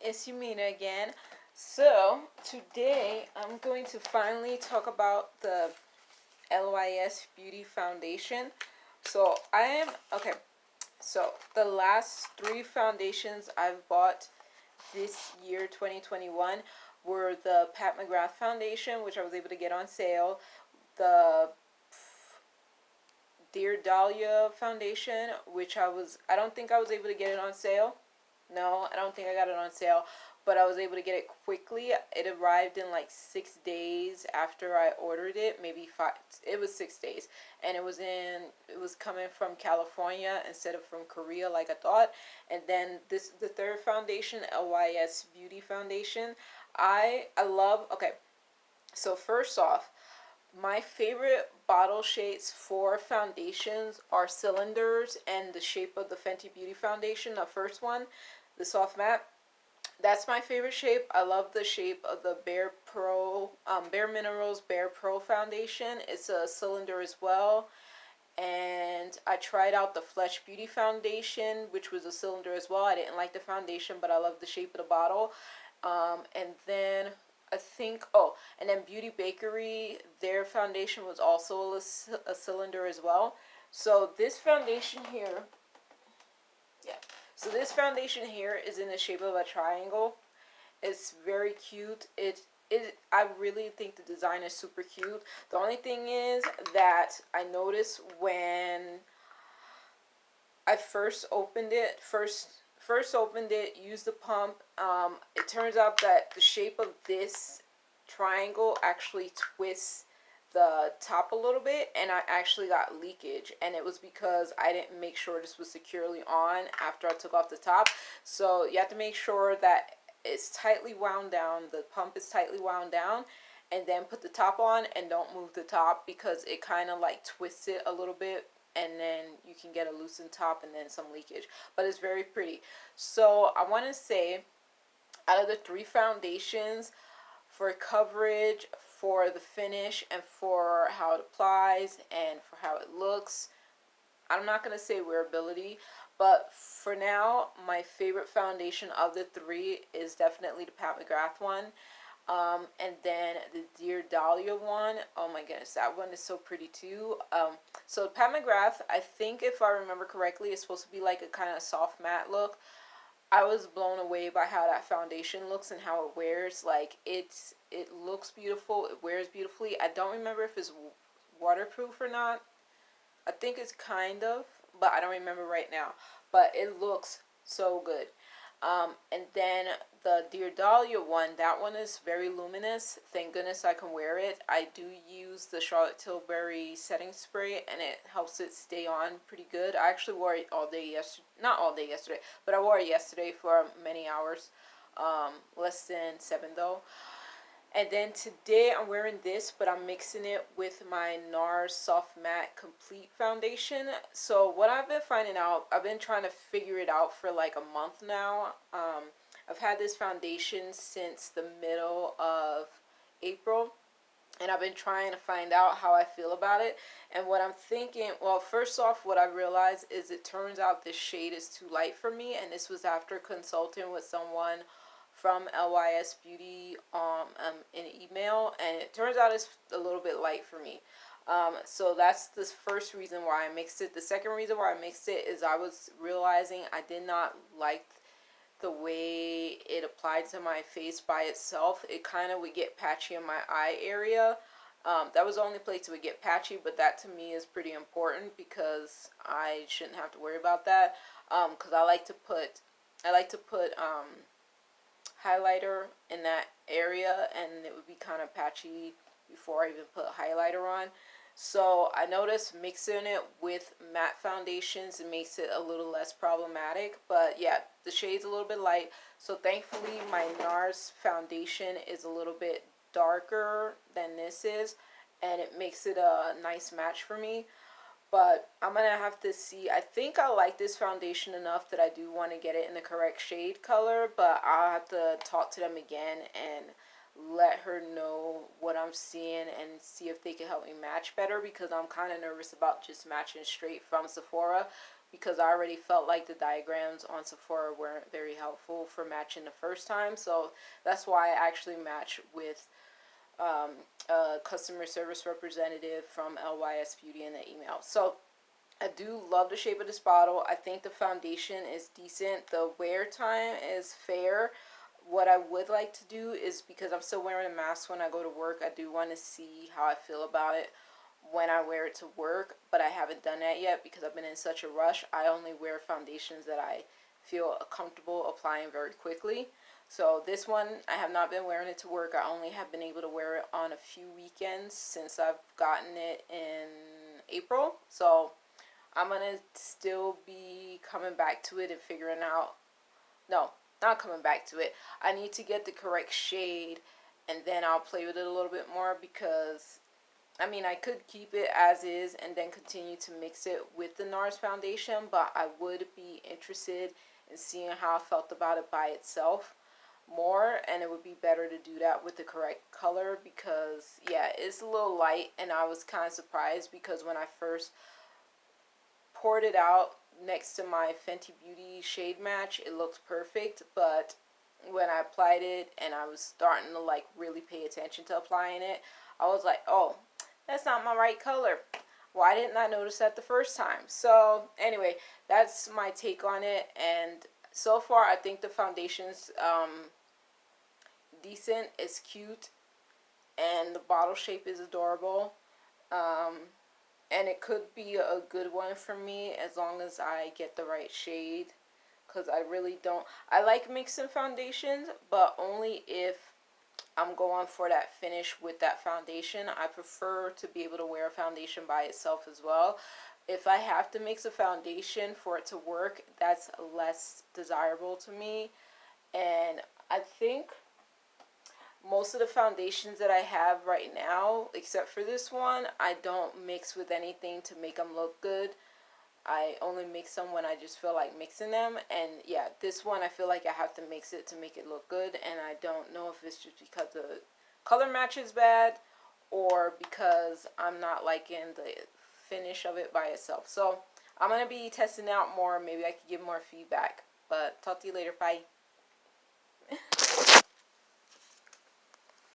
it's Yumina again. So, today I'm going to finally talk about the LYS Beauty Foundation. So, the last three foundations I've bought this year, 2021, were the Pat McGrath Foundation, which I was able to get on sale, the Dear Dahlia Foundation, which I don't think I was able to get it on sale. No, I don't think I got it on sale, but I was able to get it quickly. It arrived in like 6 days after I ordered it, maybe five. It was 6 days, and it was coming from California instead of from Korea, like I thought. And then the third foundation, LYS Beauty Foundation. I love. Okay, so first off, my favorite bottle shades for foundations are cylinders and the shape of the Fenty Beauty Foundation, the first one, the soft matte. That's my favorite shape. I love the shape of the Bare Minerals Bare Pro Foundation. It's a cylinder as well. And I tried out the Flesh Beauty Foundation, which was a cylinder as well. I didn't like the foundation, but I love the shape of the bottle. And then and then Beauty Bakery, their foundation was also a cylinder as well. So this foundation here, yeah. So this foundation here is in the shape of a triangle. It's very cute. I really think the design is super cute. The only thing is that I noticed when I first opened it, used the pump. It turns out that the shape of this triangle actually twists the top a little bit, and I actually got leakage, and it was because I didn't make sure this was securely on after I took off the top. So you have to make sure that it's tightly wound down, the pump is tightly wound down, and then put the top on, and don't move the top because it kind of like twists it a little bit, and then you can get a loosened top and then some leakage. But it's very pretty. So I want to say, out of the three foundations, for coverage, for the finish, and for how it applies, and for how it looks, I'm not going to say wearability, but for now, my favorite foundation of the three is definitely the Pat McGrath one. And then the Dear Dahlia one, oh my goodness, that one is so pretty too. So Pat McGrath, I think if I remember correctly, is supposed to be like a kind of soft matte look. I was blown away by how that foundation looks and how it wears. Like it looks beautiful. It wears beautifully. I don't remember if it's waterproof or not. I think it's kind of, but I don't remember right now. But it looks so good. And then the Dear Dahlia one, that one is very luminous. Thank goodness I can wear it. I do use the Charlotte Tilbury setting spray, and it helps it stay on pretty good. I actually wore it all day yesterday. Not all day yesterday, but I wore it yesterday for many hours. Less than 7 though. And then today I'm wearing this, but I'm mixing it with my NARS Soft Matte Complete Foundation. So what I've been finding out, I've been trying to figure it out for like a month now. I've had this foundation since the middle of April, and I've been trying to find out how I feel about it. And what I'm thinking, well, first off, what I realized is it turns out this shade is too light for me, and this was after consulting with someone from LYS Beauty in email, and it turns out it's a little bit light for me. So that's the first reason why I mixed it. The second reason why I mixed it is I was realizing I did not like the way it applied to my face by itself. It kind of would get patchy in my eye area. That was the only place it would get patchy, but that to me is pretty important because I shouldn't have to worry about that. Because I like to put highlighter in that area, and it would be kind of patchy before I even put highlighter on. So I noticed mixing it with matte foundations, it makes it a little less problematic. But yeah, the shade's a little bit light. So thankfully my NARS foundation is a little bit darker than this is, and it makes it a nice match for me. But I'm going to have to see. I think I like this foundation enough that I do want to get it in the correct shade color. But I'll have to talk to them again and let her know what I'm seeing and see if they can help me match better. Because I'm kind of nervous about just matching straight from Sephora. because I already felt like the diagrams on Sephora weren't very helpful for matching the first time. So that's why I actually match with a customer service representative from LYS Beauty in the email. So I do love the shape of this bottle. I think the foundation is decent. The wear time is fair. What I would like to do is, because I'm still wearing a mask when I go to work, I do want to see how I feel about it when I wear it to work, but I haven't done that yet because I've been in such a rush. I only wear foundations that I feel comfortable applying very quickly. So this one, I have not been wearing it to work. I only have been able to wear it on a few weekends since I've gotten it in April. So I'm going to still be coming back to it and figuring out, no, not coming back to it. I need to get the correct shade and then I'll play with it a little bit more, because I mean, I could keep it as is and then continue to mix it with the NARS foundation, but I would be interested in seeing how I felt about it by itself more, and it would be better to do that with the correct color, because yeah, it's a little light, and I was kind of surprised because when I first poured it out next to my Fenty Beauty shade match, it looked perfect, but when I applied it and I was starting to like really pay attention to applying it, I was like, oh, that's not my right color. Why didn't I notice that the first time? So anyway, that's my take on it, and so far I think the foundation's decent. It's cute, and the bottle shape is adorable. And it could be a good one for me as long as I get the right shade, because I really don't, I like mixing foundations, but only if I'm going for that finish with that foundation. I prefer to be able to wear a foundation by itself as well. If I have to mix a foundation for it to work, that's less desirable to me. And I think most of the foundations that I have right now, except for this one, I don't mix with anything to make them look good. I only mix them when I just feel like mixing them. And yeah, this one I feel like I have to mix it to make it look good. And I don't know if it's just because the color match is bad or because I'm not liking the finish of it by itself. So I'm going to be testing out more. Maybe I could give more feedback. But talk to you later. Bye.